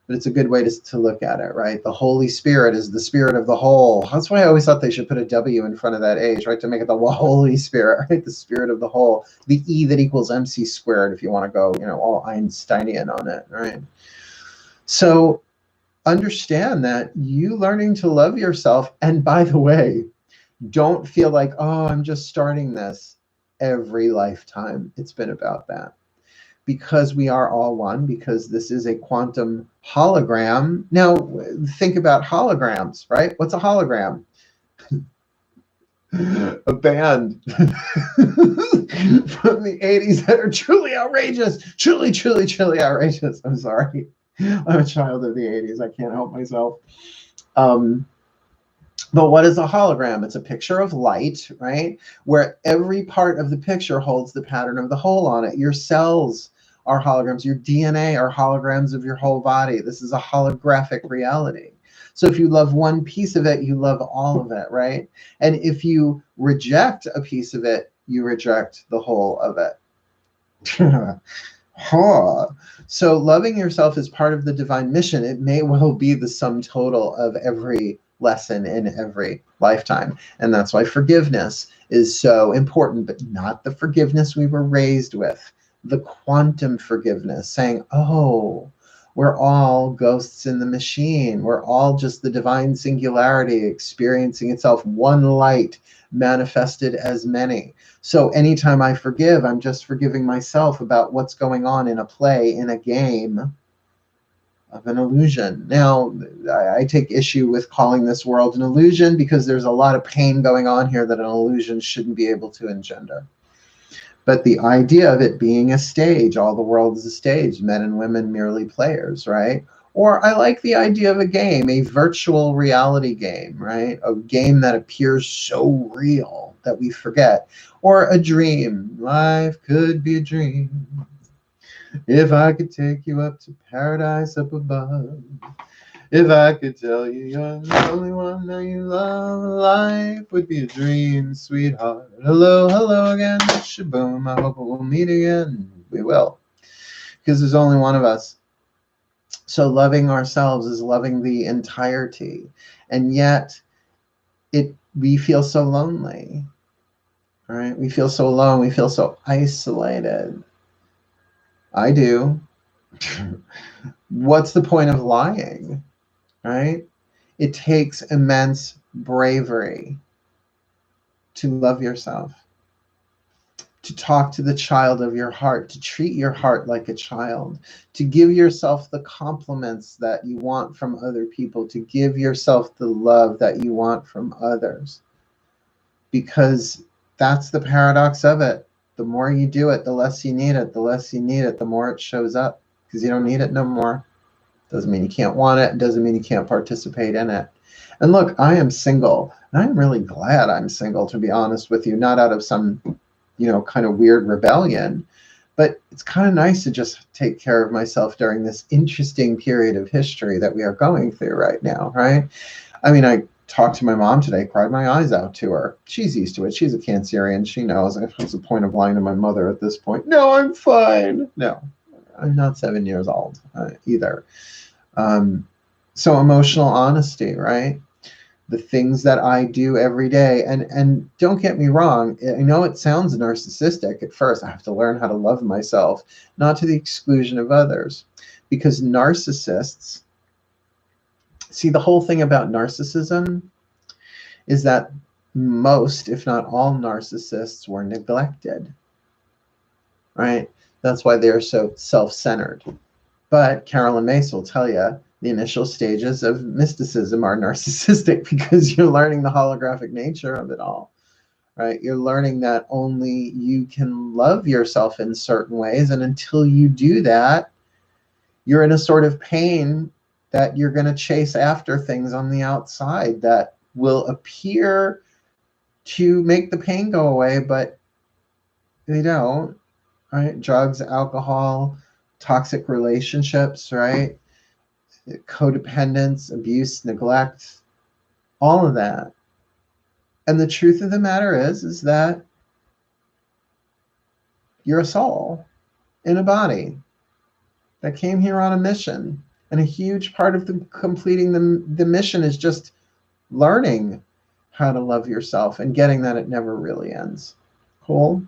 But it's a good way to look at it, right? The Holy Spirit is the spirit of the whole. That's why I always thought they should put a W in front of that H, right? To make it the Holy Spirit, right? The spirit of the whole. The E that equals MC squared, if you want to go, all Einsteinian on it, right? So understand that you learning to love yourself, and by the way, don't feel like, oh, I'm just starting this. Every lifetime, it's been about that. Because we are all one, because this is a quantum hologram. Now, think about holograms, right? What's a hologram? A band from the 80s that are truly outrageous. Truly, truly, truly outrageous. I'm sorry. I'm a child of the 80s. I can't help myself. But what is a hologram? It's a picture of light, right? Where every part of the picture holds the pattern of the whole on it. Your cells are holograms. Your DNA are holograms of your whole body. This is a holographic reality. So if you love one piece of it, you love all of it, right? And if you reject a piece of it, you reject the whole of it. So loving yourself is part of the divine mission. It may well be the sum total of every lesson in every lifetime. And that's why forgiveness is so important, but not the forgiveness we were raised with. The quantum forgiveness, saying, oh, we're all ghosts in the machine. We're all just the divine singularity experiencing itself, one light manifested as many. So anytime I forgive, I'm just forgiving myself about what's going on in a play, in a game of an illusion. Now, I take issue with calling this world an illusion, because there's a lot of pain going on here that an illusion shouldn't be able to engender. But the idea of it being a stage, all the world is a stage, men and women merely players, right? Or I like the idea of a game, a virtual reality game, right? A game that appears so real that we forget. Or a dream. Life could be a dream. If I could take you up to paradise up above. If I could tell you you're the only one that you love, life would be a dream, sweetheart. Hello, hello again, shaboom. I hope we'll meet again. We will. Because there's only one of us. So loving ourselves is loving the entirety. And yet, we feel so lonely. Right? We feel so alone. We feel so isolated. I do. What's the point of lying? Right? It takes immense bravery to love yourself, to talk to the child of your heart, to treat your heart like a child, to give yourself the compliments that you want from other people, to give yourself the love that you want from others. Because that's the paradox of it. The more you do it, the less you need it. The less you need it, the more it shows up, because you don't need it no more. Doesn't mean you can't want it. Doesn't mean you can't participate in it. And look, I am single, and I'm really glad I'm single, to be honest with you, not out of some, kind of weird rebellion, but it's kind of nice to just take care of myself during this interesting period of history that we are going through right now, right? I mean, I talked to my mom today, cried my eyes out to her. She's used to it. She's a Cancerian. She knows. What's the point of lying to my mother at this point? No, I'm fine. No, I'm not 7 years old either. So emotional honesty, right? The things that I do every day. And don't get me wrong, I know it sounds narcissistic at first. I have to learn how to love myself, not to the exclusion of others. Because narcissists, see, the whole thing about narcissism is that most, if not all, narcissists were neglected. right? That's why they're so self-centered. But Carolyn Mace will tell you the initial stages of mysticism are narcissistic because you're learning the holographic nature of it all, right? You're learning that only you can love yourself in certain ways. And until you do that, you're in a sort of pain that you're going to chase after things on the outside that will appear to make the pain go away, but they don't, right? Drugs, alcohol, toxic relationships, right? Codependence, abuse, neglect, all of that. And the truth of the matter is that you're a soul in a body that came here on a mission. And a huge part of completing the mission is just learning how to love yourself and getting that it never really ends. Cool?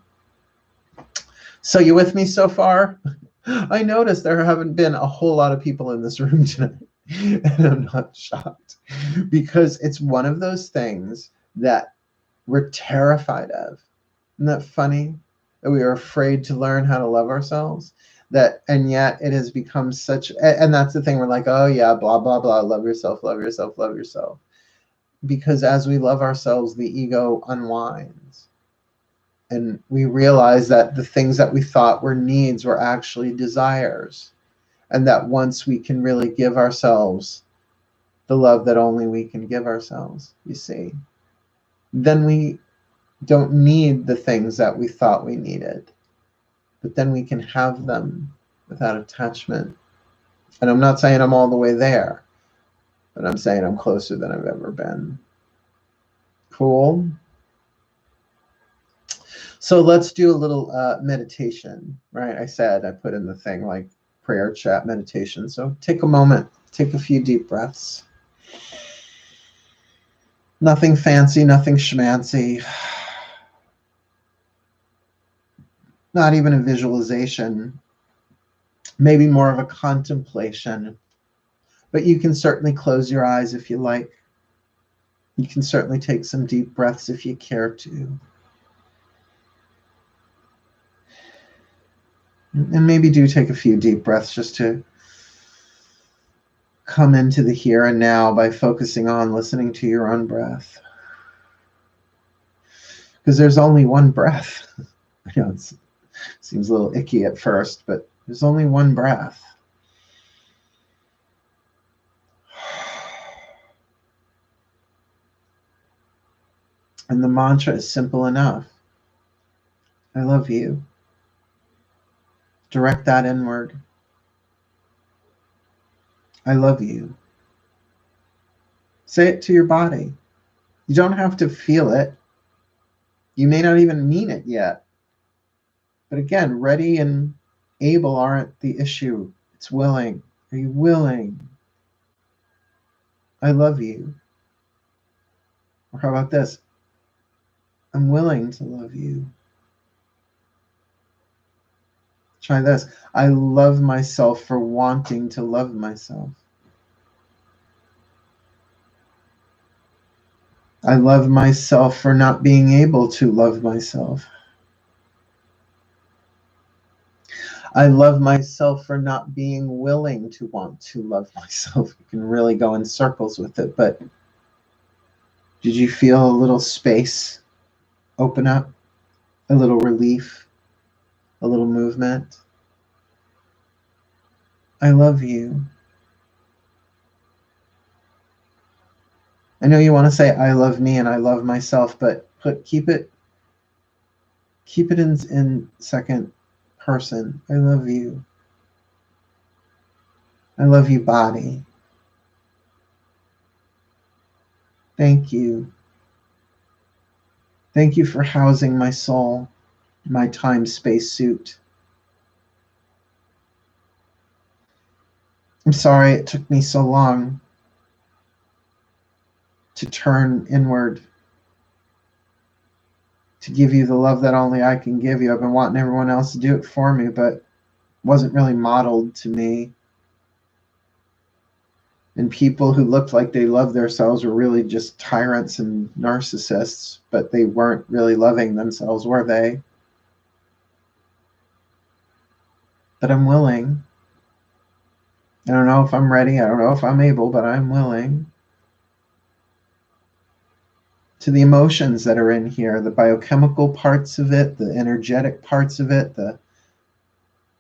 So you with me so far? I noticed there haven't been a whole lot of people in this room tonight. And I'm not shocked because it's one of those things that we're terrified of. Isn't that funny? That we are afraid to learn how to love ourselves. And yet it has become such, and that's the thing, we're like, oh yeah, blah, blah, blah, love yourself, love yourself, love yourself. Because as we love ourselves, the ego unwinds. And we realize that the things that we thought were needs were actually desires. And that once we can really give ourselves the love that only we can give ourselves, you see, then we don't need the things that we thought we needed. But then we can have them without attachment. And I'm not saying I'm all the way there, but I'm saying I'm closer than I've ever been. Cool. So let's do a little meditation, right? I said I put in the thing like prayer, chat, meditation. So take a moment, take a few deep breaths. Nothing fancy, nothing schmancy. Not even a visualization. Maybe more of a contemplation. But you can certainly close your eyes if you like. You can certainly take some deep breaths if you care to. And maybe do take a few deep breaths just to come into the here and now by focusing on listening to your own breath. Because there's only one breath. I know it seems a little icky at first, but there's only one breath. And the mantra is simple enough. I love you. Direct that inward. I love you. Say it to your body. You don't have to feel it. You may not even mean it yet. But again, ready and able aren't the issue. It's willing. Are you willing? I love you. Or how about this? I'm willing to love you. Try this. I love myself for wanting to love myself. I love myself for not being able to love myself. I love myself for not being willing to want to love myself. You can really go in circles with it, but did you feel a little space open up? A little relief? A little movement? I love you. I know you want to say I love me and I love myself, but keep it in second person. I love you. I love you, body. Thank you. Thank you for housing my soul, my time-space suit. I'm sorry it took me so long to turn inward, to give you the love that only I can give you. I've been wanting everyone else to do it for me, but it wasn't really modeled to me. And people who looked like they loved themselves were really just tyrants and narcissists, but they weren't really loving themselves, were they? but I'm willing. I don't know if I'm ready. I don't know if I'm able, but I'm willing. To the emotions that are in here, the biochemical parts of it, the energetic parts of it, the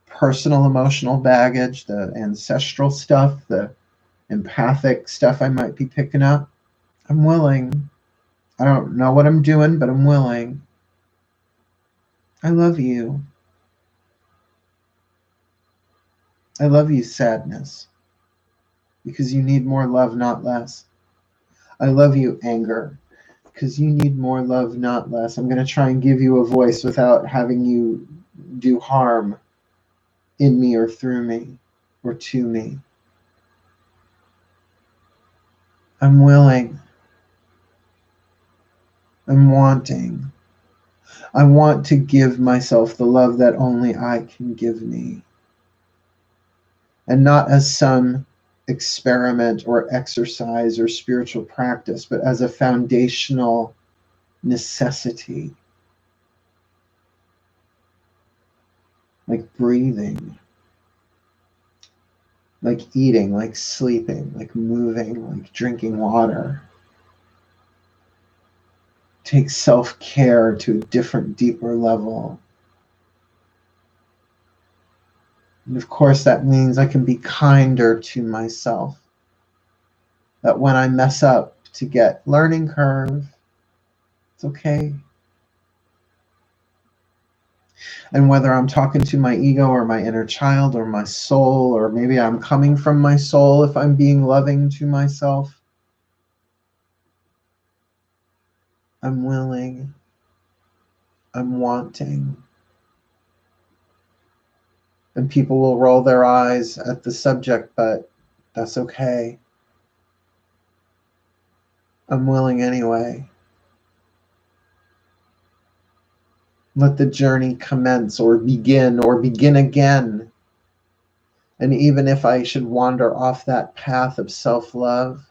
personal emotional baggage, the ancestral stuff, the empathic stuff I might be picking up. I'm willing. I don't know what I'm doing, but I'm willing. I love you. I love you, sadness, because you need more love, not less. I love you, anger, because you need more love, not less. I'm going to try and give you a voice without having you do harm in me or through me or to me. I'm willing. I'm wanting. I want to give myself the love that only I can give me. And not as some experiment or exercise or spiritual practice, but as a foundational necessity. Like breathing, like eating, like sleeping, like moving, like drinking water. Take self-care to a different, deeper level. And of course, that means I can be kinder to myself. That when I mess up to get learning curve, it's okay. And whether I'm talking to my ego or my inner child or my soul, or maybe I'm coming from my soul if I'm being loving to myself, I'm willing. I'm wanting. And people will roll their eyes at the subject, but that's okay. I'm willing anyway. Let the journey commence or begin again. And even if I should wander off that path of self-love,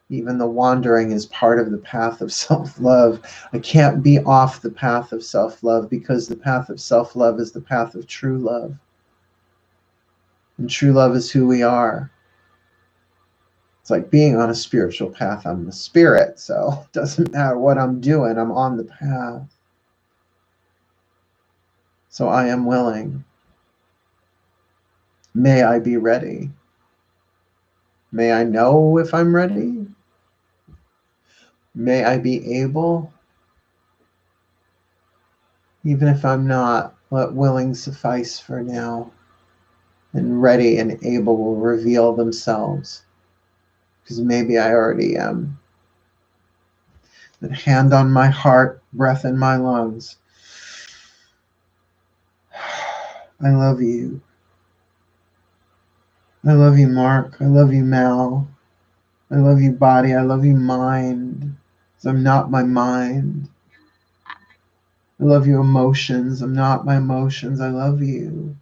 even the wandering is part of the path of self-love. I can't be off the path of self-love, because the path of self-love is the path of true love. And true love is who we are. It's like being on a spiritual path. I'm the spirit, so it doesn't matter what I'm doing. I'm on the path. So I am willing. May I be ready. May I know if I'm ready. May I be able. Even if I'm not, let willing suffice for now. And ready and able will reveal themselves. Because maybe I already am. That hand on my heart, breath in my lungs. I love you. I love you, Mark. I love you, Mal. I love you, body. I love you, mind. So I'm not my mind. I love you, emotions. I'm not my emotions. I love you.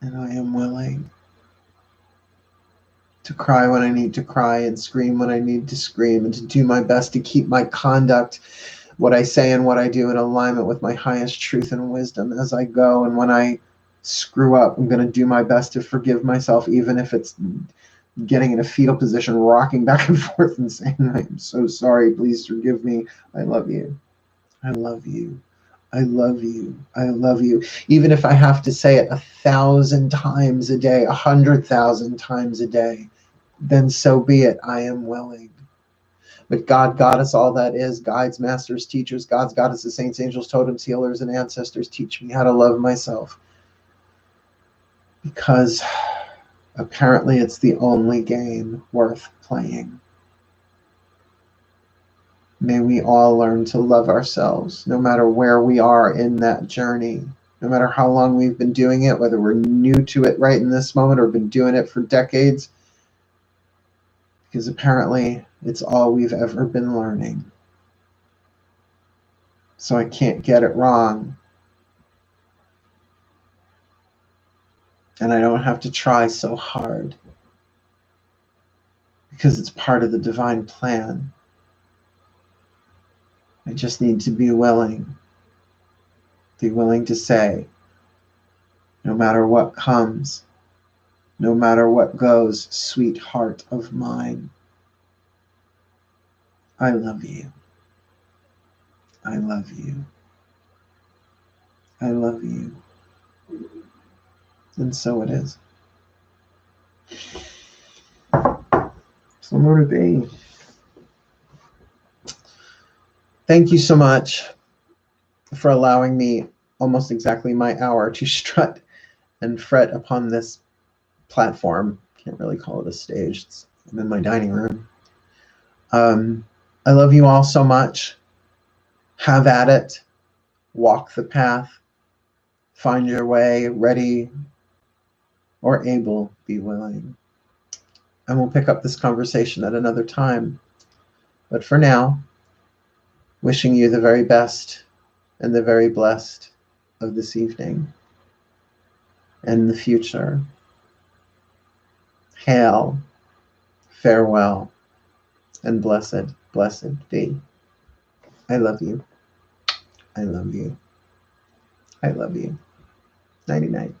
And I am willing to cry when I need to cry and scream when I need to scream, and to do my best to keep my conduct, what I say and what I do, in alignment with my highest truth and wisdom as I go. And when I screw up, I'm going to do my best to forgive myself, even if it's getting in a fetal position, rocking back and forth and saying, I'm so sorry, please forgive me. I love you. I love you. I love you. I love you. Even if I have to say it 1,000 times a day, 100,000 times a day, then so be it. I am willing. But God, Goddess, all that is, guides, masters, teachers, gods, goddesses, saints, angels, totems, healers, and ancestors, teach me how to love myself. Because apparently it's the only game worth playing. May we all learn to love ourselves, no matter where we are in that journey, no matter how long we've been doing it, whether we're new to it right in this moment or been doing it for decades, because apparently it's all we've ever been learning. So I can't get it wrong. And I don't have to try so hard, because it's part of the divine plan. I just need to be willing. Be willing to say, no matter what comes, no matter what goes, sweetheart of mine, I love you. I love you. I love you. And so it is. So more to be. Thank you so much for allowing me almost exactly my hour to strut and fret upon this platform. Can't really call it a stage. I'm in my dining room. I love you all so much. Have at it. Walk the path. Find your way. Ready or able. Be willing. And we'll pick up this conversation at another time. But for now, wishing you the very best and the very blessed of this evening and the future. Hail, farewell, and blessed, blessed be. I love you. I love you. I love you. Nighty night.